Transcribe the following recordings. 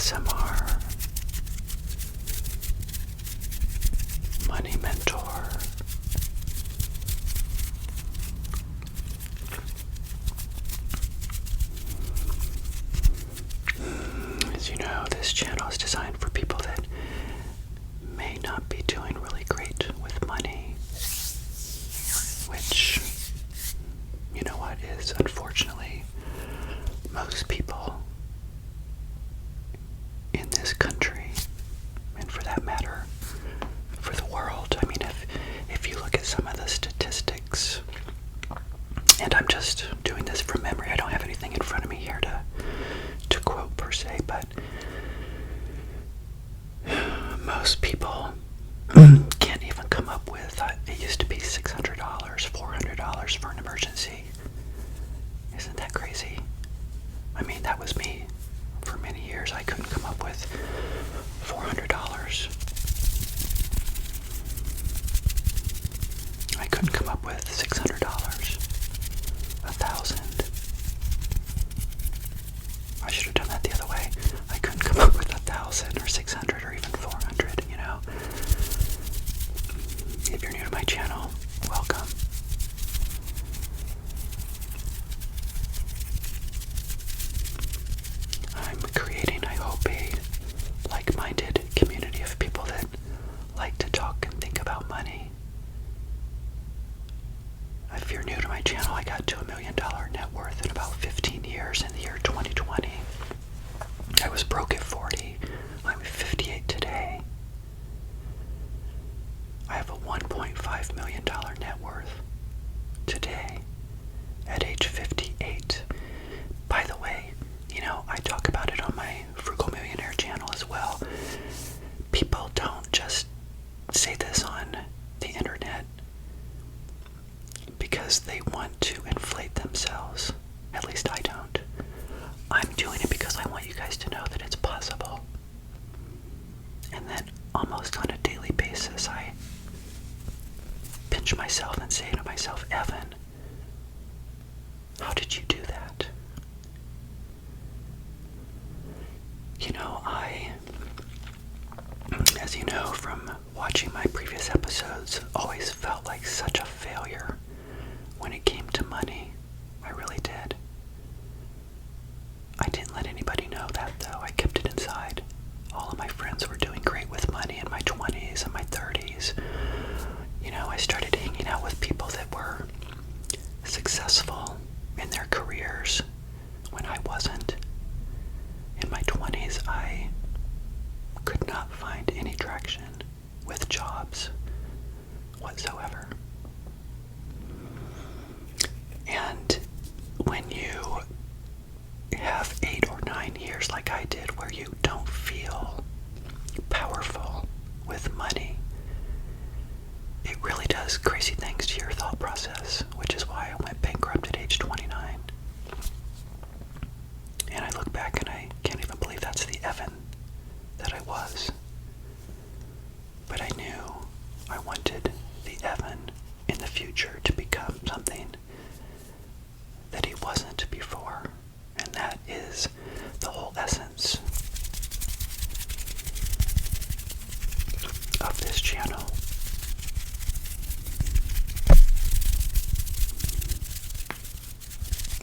ASMR, Money Mentor. As you know, this channel is designed for people that may not be doing really great with money, which, you know what, is unfortunately most people in this country, and for that matter, for the world. I mean, if you look at some of the statistics, and I'm just doing this from memory, I don't have anything in front of me here to quote per se, but most people can't even come up with, it used to be $600, $400 for an emergency. Isn't that crazy? I mean, that was me for many years. I couldn't come up with $400. I couldn't come up with $600, $1,000. I should have done that the other way. I couldn't come up with 1,000 or 600 or even 400, you know. If you're new to my channel, welcome. I'm creating, I hope, a like-minded community of people that like to talk and think about money. If you're new to my channel, I got to $1 million net worth in about 15 years in the year 2020. I was broke at 40. I'm 58 today. I have a $1.5 million net worth today at age 58. By the way, you know, I talk about it on my Frugal Millionaire channel as well. People don't just say this on the internet because they want to inflate themselves. At least I don't. I'm doing it because I want you guys to know that it's possible. And then almost on a daily basis, I pinch myself and say to myself, Evan, how did you do that? You know, as you know from watching my previous episodes, always felt like such a failure when it came to money. I really did. I didn't let anybody know that, though. I kept it inside. All of my friends were doing great with money in my 20s and my 30s. You know, I started hanging out with people that were successful in their careers when I wasn't. In my 20s, I could not find any traction with jobs whatsoever. And when you have 8 or 9 years like I did where you don't feel powerful with money, it really does crazy things to your thought process, which is why I went bankrupt at age 29. And I look back and I can't even believe that's the Evan that I was. But I knew I wanted the Evan in the future to become something that he wasn't before. And that is the whole essence of this channel.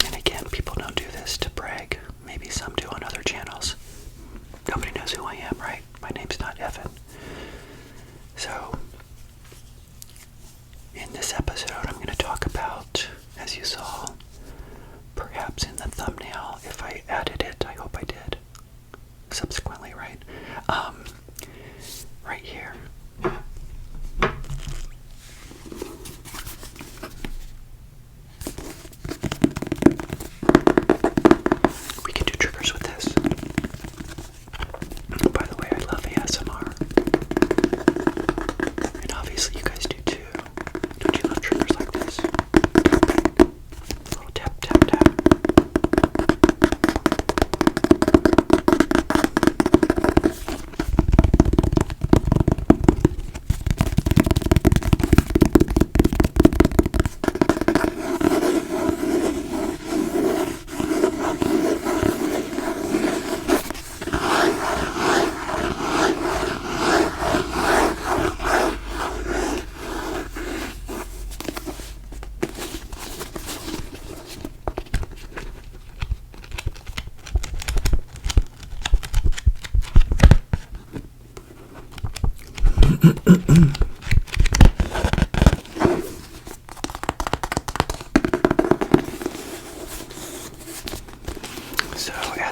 And again, people don't do this to brag. Maybe some do on other channels. Nobody knows who I am, right? My name's not Evan. So, in this episode, I'm going to talk about, as you saw, perhaps in the thumbnail, if I added it, I hope I did, subsequently, right? Right here. We can do triggers with this. By the way, I love ASMR. And obviously you guys do too. Don't you love triggers like this? A little tap, tap, tap.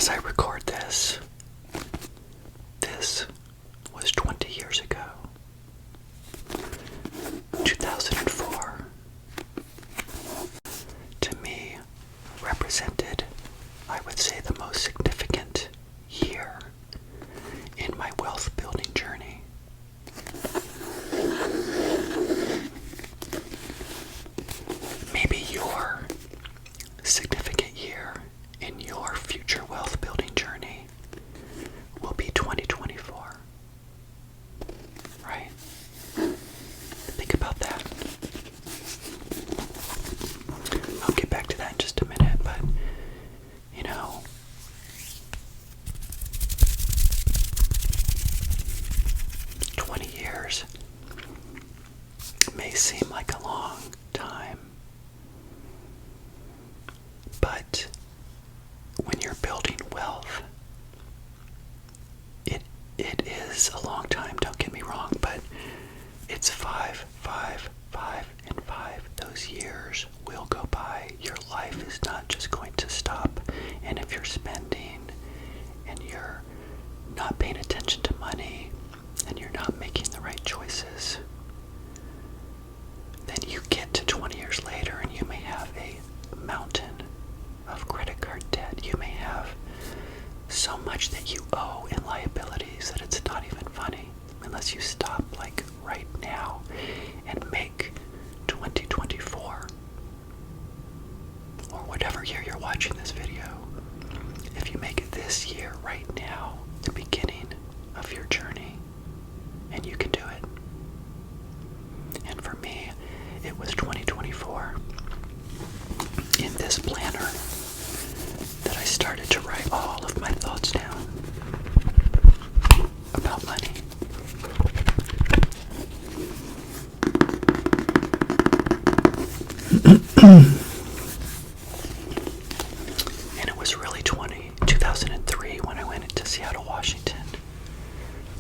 As I record this, this was 20 years ago. 2004, to me, represented, I would say, the most significant year in my wealth building journey. Maybe your significant year in your future wealth building journey will be 2024. Right? Think about that. I'll get back to that in just a minute, but 20 years may seem like a long time, but when you're building wealth, it is a long time, don't get me wrong, but it's 5, 5, 5, and 5. Those years will go by. Your life is not just going to stop, and if you're spending and you're not paying attention to money and you're not making the right choices, then you get to 20 years later and you may have a mountain of credit card debt. You may have so much that you owe in liabilities that it's not even funny unless you stop like right now and make 2024 or whatever year you're watching this video. If you make it this year right now, the beginning of your journey, and you can do it. And for me, it was 2024. In this planner that I started to write all of my thoughts down about money. And it was really 2003 when I went into Seattle, Washington.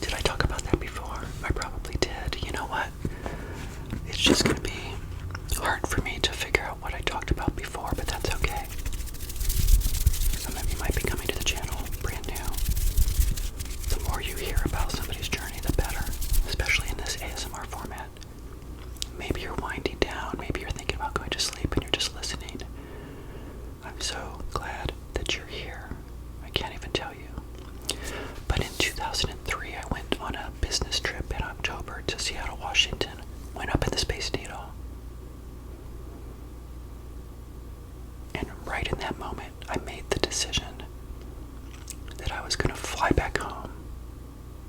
Did I talk about that before? I probably did. You know what? It's just going to be hard for me to figure out what I talked about before, but that's okay. Some of you might be coming to the channel brand new. The more you hear about somebody's journey, the better, especially in this ASMR format. Maybe you're winding down, maybe you're thinking about going to sleep and you're just listening. I'm so glad that you're here. I can't even tell you. But in 2003, I went on a business trip in October to Seattle, Washington. Went up in the Space Needle. And right in that moment, I made the decision that I was going to fly back home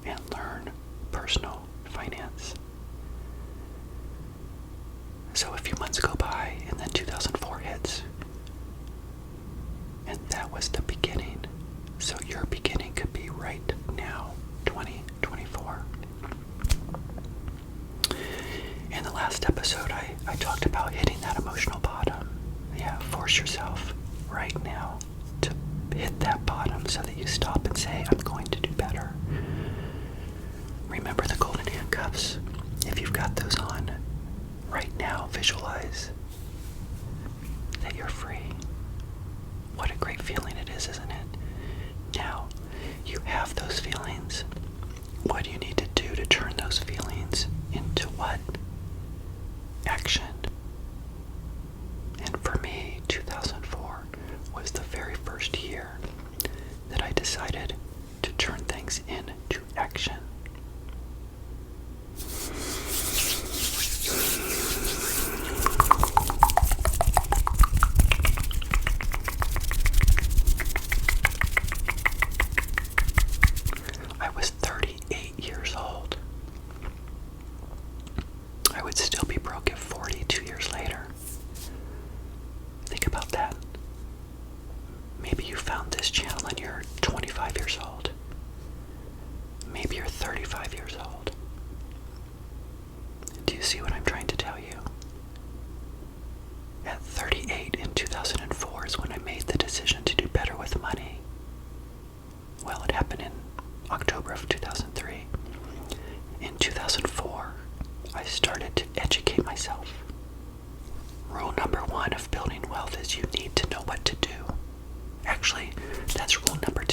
and learn personal finance. So a few months go by, and then 2004 hits. And that was the beginning. So your beginning could be right now, 2024. In the last episode, I talked about hitting that emotional bottom. Yeah, force yourself right now to hit that bottom so that you stop and say, I'm going to do better. Remember the golden handcuffs. If you've got those on, right now visualize that you're free. What a great feeling it is, isn't it? Now, you have those feelings. What do you need to do to turn those feelings into what? Action. And for me, 2004 was the very first year that I decided to turn things into action. I was 38 years old. I would still be broke at 42 years later. Think about that. Maybe you found this channel and you're 25 years old. Maybe you're 35 years old. Do you see what I'm trying to tell you? At 38 in 2004 is when I made the decision to do better with money. Well, it happened in October of 2003. In 2004, I started to educate myself. Rule number 1 of building wealth is you need to know what to do. Actually, that's rule number 2.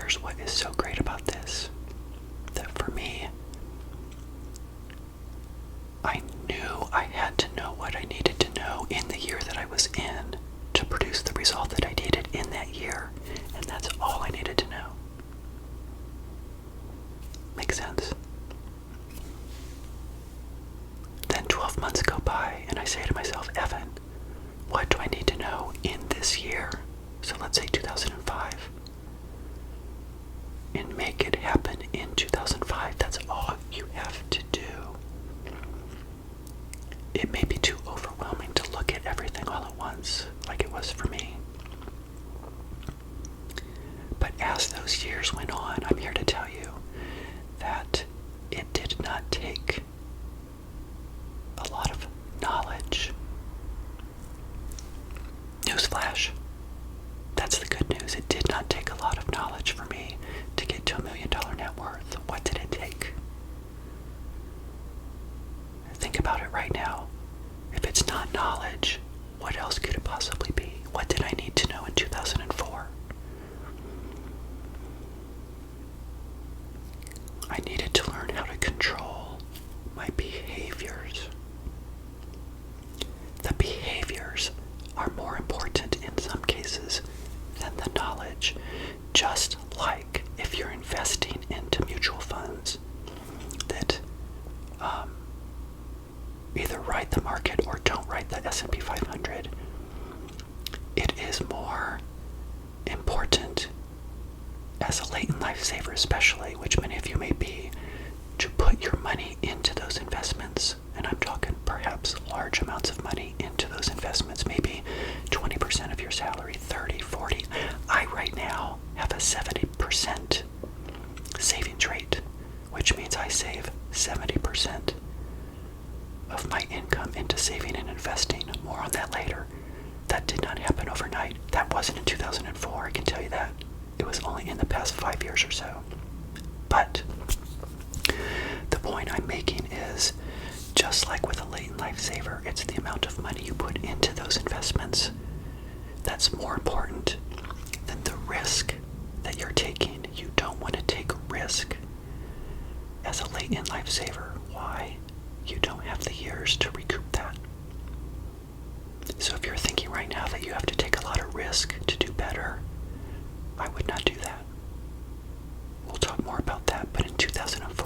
here's what is so great about this. That for me, I knew I had to know what I needed to know in the year that I was in to produce the result that I needed in that year. And that's all I needed to know. Make sense? Then 12 months go by and I say to myself, Evan, what do I need to know in this year? So let's say 2005. And make it happen in 2005. That's all you have to do. It may be too overwhelming to look at everything all at once, like it was for me. But as those years went on, I'm here to tell you that it did not take a lot of knowledge. Newsflash. That's the good news. It did not take a lot of knowledge for me to get to $1 million net worth. What did it take? Think about it right now. If it's not knowledge, what else could it possibly be? What did I need to know in 2004? I needed to learn how to control my behaviors. The behaviors are more important in some cases than the knowledge. Just like if you're investing into mutual funds that either ride the market or don't ride the S&P 500, it is more important as a latent lifesaver especially, which many of you may be, to put your money into those investments. And I'm talking perhaps large amounts of money into those investments, maybe 20% of your salary, 30, 40. I right now have a 70% savings rate, which means I save 70% of my income into saving and investing. More on that later. That did not happen overnight. That wasn't in 2004, I can tell you that. It was only in the past 5 years or so. But the point I'm making is, just like with a latent lifesaver, it's the amount of money you put into those investments that's more important than the risk that you're taking. You don't want to take risk as a latent lifesaver. Why? You don't have the years to recoup that. So if you're thinking right now that you have to take a lot of risk to do better, I would not do that. We'll talk more about that, but in 2005,